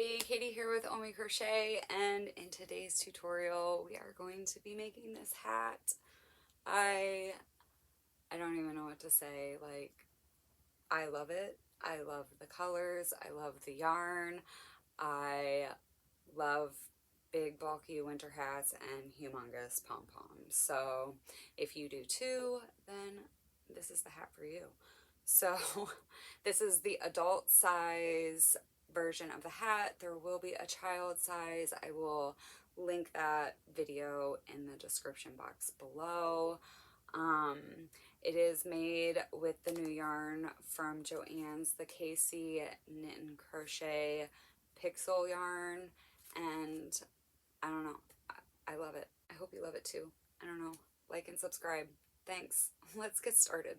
everybody, Katie here with Omi Crochet, and in today's tutorial we are going to be making this hat. I don't even know what to say. Like, I love it. I love the colors. I love the yarn. I love big bulky winter hats and humongous pom-poms. So if you do too, then this is the hat for you. So this is the adult size version of the hat. There will be a child size. I will link that video in the description box below. It is made with the new yarn from Joann's, the KC Knit and Crochet Pixel yarn, and I don't know, I love it. I hope you love it too. I don't know, like and subscribe. Thanks. Let's get started.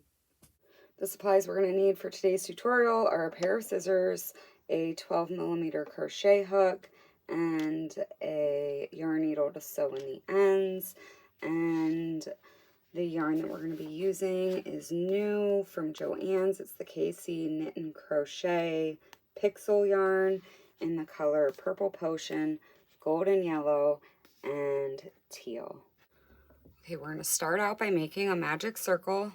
The supplies we're going to need for today's tutorial are a pair of scissors, a 12mm crochet hook, and a yarn needle to sew in the ends. And the yarn that we're going to be using is new from Joann's. It's the KC Knit and Crochet Pixel yarn in the color Purple Potion, Golden Yellow, and Teal. Okay, we're going to start out by making a magic circle.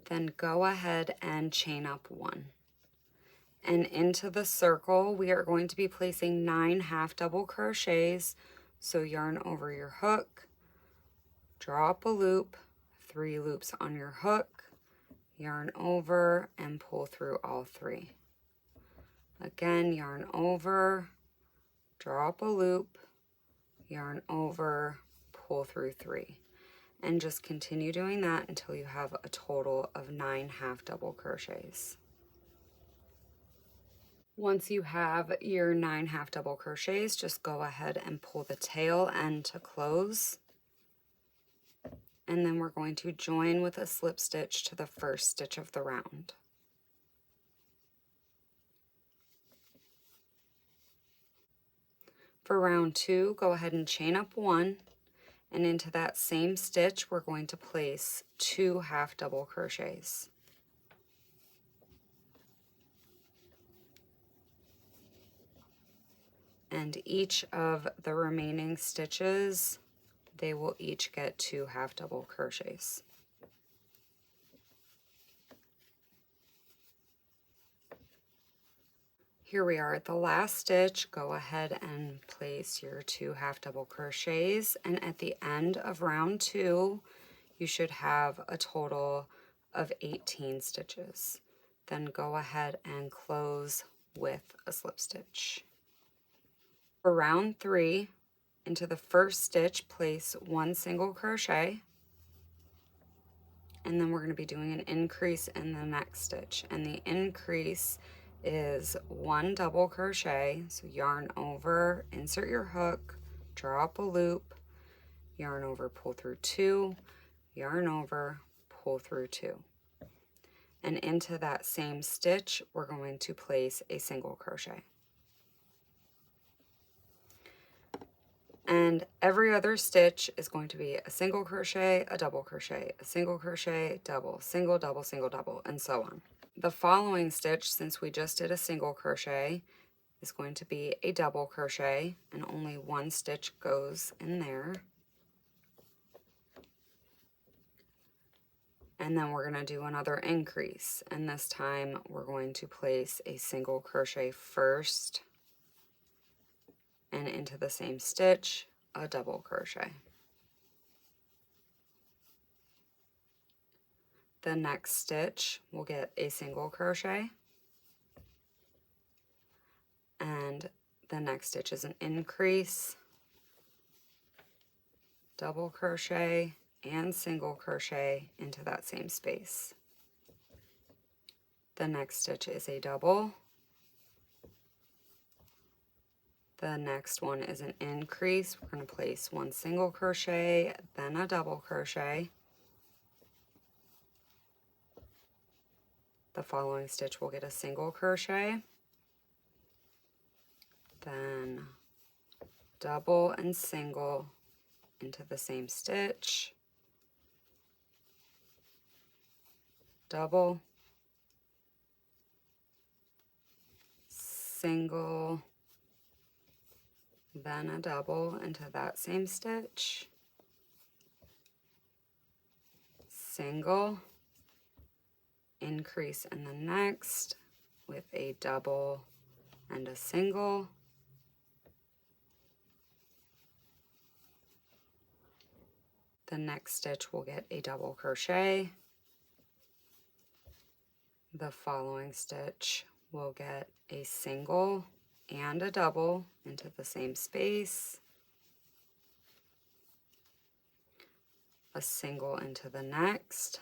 Then go ahead and chain up 1. And into the circle, we are going to be placing 9 half double crochets. So yarn over your hook, draw up a loop, 3 loops on your hook, yarn over, and pull through all 3. Again, yarn over, draw up a loop, yarn over, pull through 3. And just continue doing that until you have a total of 9 half double crochets. Once you have your 9 half double crochets, just go ahead and pull the tail end to close. And then we're going to join with a slip stitch to the first stitch of the round. For round 2, go ahead and chain up 1, and into that same stitch we're going to place 2 half double crochets. And each of the remaining stitches, they will each get 2 half double crochets. Here we are at the last stitch. Go ahead and place your 2 half double crochets, and at the end of round 2 you should have a total of 18 stitches. Then go ahead and close with a slip stitch. For round 3, into the first stitch place 1 single crochet, and then we're going to be doing an increase in the next stitch, and the increase is 1 double crochet. So yarn over, insert your hook, draw up a loop, yarn over, pull through 2, yarn over, pull through 2. And into that same stitch we're going to place a single crochet. And every other stitch is going to be a single crochet, a double crochet, a single crochet, double, single, double, single, double, and so on. The following stitch, since we just did a single crochet, is going to be a double crochet, and only 1 stitch goes in there. And then we're going to do another increase, and this time we're going to place a single crochet first, and into the same stitch, a double crochet. The next stitch we'll get a single crochet, and the next stitch is an increase, double crochet, and single crochet into that same space. The next stitch is a double. The next one is an increase. We're going to place 1 single crochet, then a double crochet. The following stitch will get a single crochet, then double and single into the same stitch, double, single, then a double into that same stitch, single, increase in the next with a double and a single, the next stitch will get a double crochet, the following stitch will get a single and a double into the same space, a single into the next,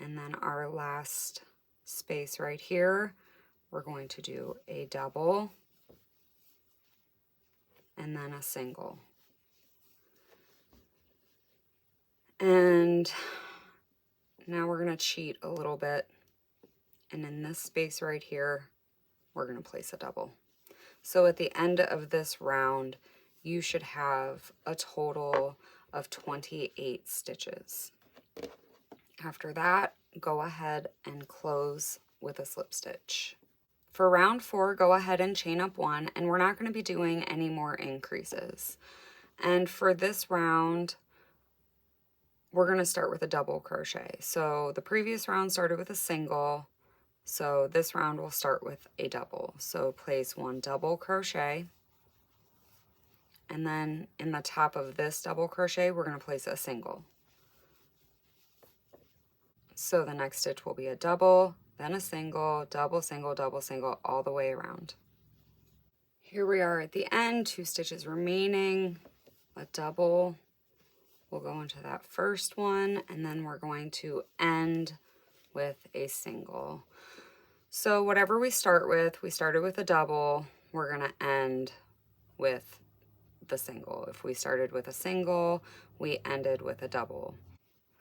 and then our last space right here, we're going to do a double and then a single. And now we're going to cheat a little bit, and in this space right here, we're going to place a double. So at the end of this round, you should have a total of 28 stitches. After that, go ahead and close with a slip stitch. For round 4, go ahead and chain up 1, and we're not going to be doing any more increases. And for this round, we're going to start with a double crochet. So the previous round started with a single, so this round will start with a double. So place 1 double crochet, and then in the top of this double crochet, we're going to place a single. So the next stitch will be a double, then a single, double, single, all the way around. Here we are at the end, 2 stitches remaining, a double. We'll go into that first one, and then we're going to end with a single. So whatever we start with, we started with a double, we're going to end with the single. If we started with a single, we ended with a double.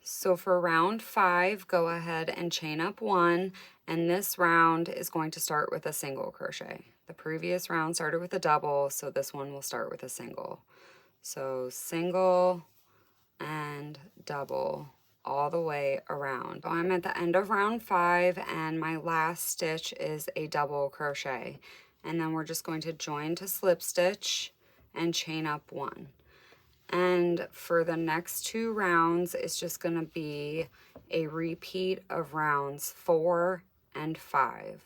So for round 5, go ahead and chain up 1, and this round is going to start with a single crochet. The previous round started with a double, so this one will start with a single. So single and double all the way around. So I'm at the end of round 5, and my last stitch is a double crochet, and then we're just going to join to slip stitch and chain up 1. And for the next 2 rounds, it's just going to be a repeat of rounds 4 and 5.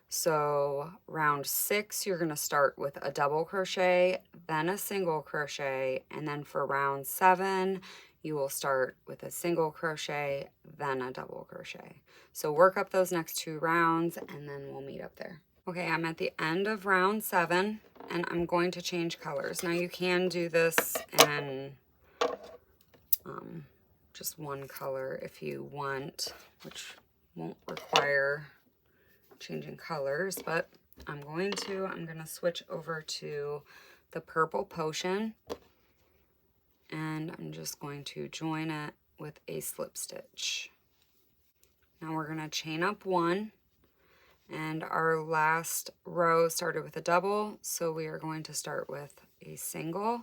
So round 6, you're going to start with a double crochet, then a single crochet, and then for round 7, you will start with a single crochet, then a double crochet. So work up those next 2 rounds, and then we'll meet up there. Okay, I'm at the end of round 7, and I'm going to change colors. Now you can do this in just one color if you want, which won't require changing colors, but I'm going to switch over to the Purple Potion, and I'm just going to join it with a slip stitch. Now we're going to chain up 1, and our last row started with a double, so we are going to start with a single,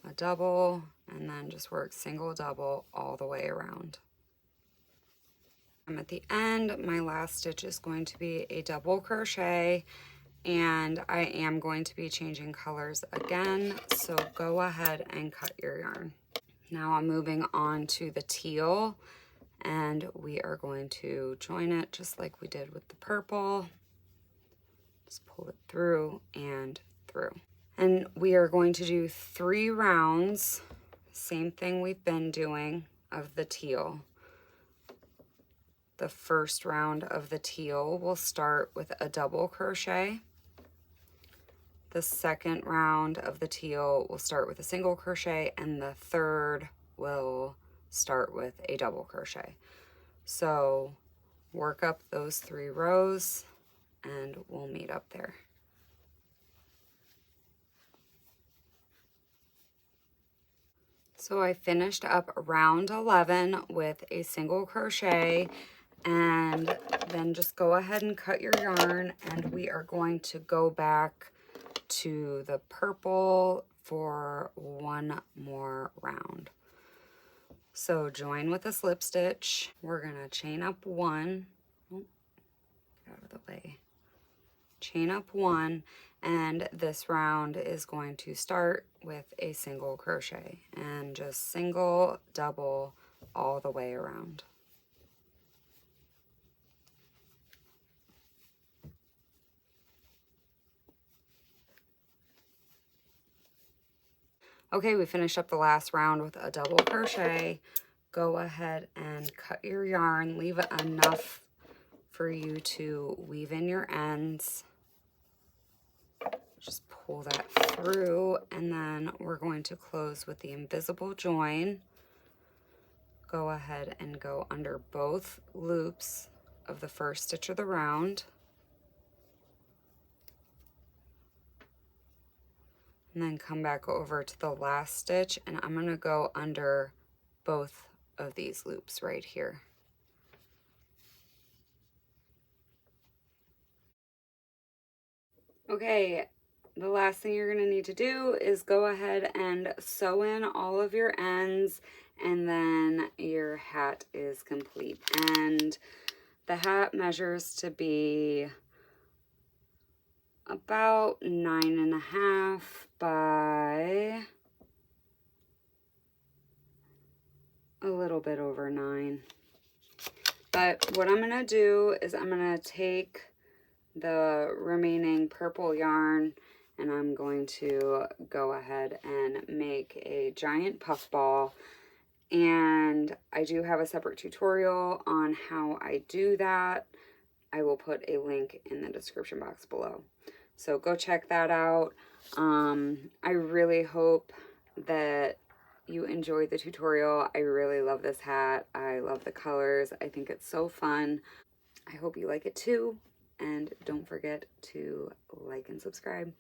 a double, and then just work single, double all the way around. I'm at the end. My last stitch is going to be a double crochet, and I am going to be changing colors again, so go ahead and cut your yarn. Now I'm moving on to the teal, and we are going to join it just like we did with the purple. Just pull it through and through. And we are going to do 3 rounds, same thing we've been doing, of the teal. The first round of the teal will start with a double crochet. The second round of the teal will start with a single crochet, and the third will start with a double crochet. So work up those 3 rows and we'll meet up there. So I finished up round 11 with a single crochet, and then just go ahead and cut your yarn, and we are going to go back to the purple for 1 more round. So join with a slip stitch. We're gonna chain up 1. Oh, get out of the way. chain up 1, and this round is going to start with a single crochet, and just single, double all the way around. Okay, we finished up the last round with a double crochet. Go ahead and cut your yarn. Leave enough for you to weave in your ends. Just pull that through, and then we're going to close with the invisible join. Go ahead and go under both loops of the first stitch of the round. And then come back over to the last stitch, and I'm going to go under both of these loops right here. Okay, the last thing you're going to need to do is go ahead and sew in all of your ends, and then your hat is complete. And the hat measures to be about 9.5 by a little bit over 9. But what I'm going to do is I'm going to take the remaining purple yarn, and I'm going to go ahead and make a giant puff ball. And I do have a separate tutorial on how I do that. I will put a link in the description box below. So go check that out. I really hope that you enjoyed the tutorial. I really love this hat. I love the colors. I think it's so fun. I hope you like it too. And don't forget to like and subscribe.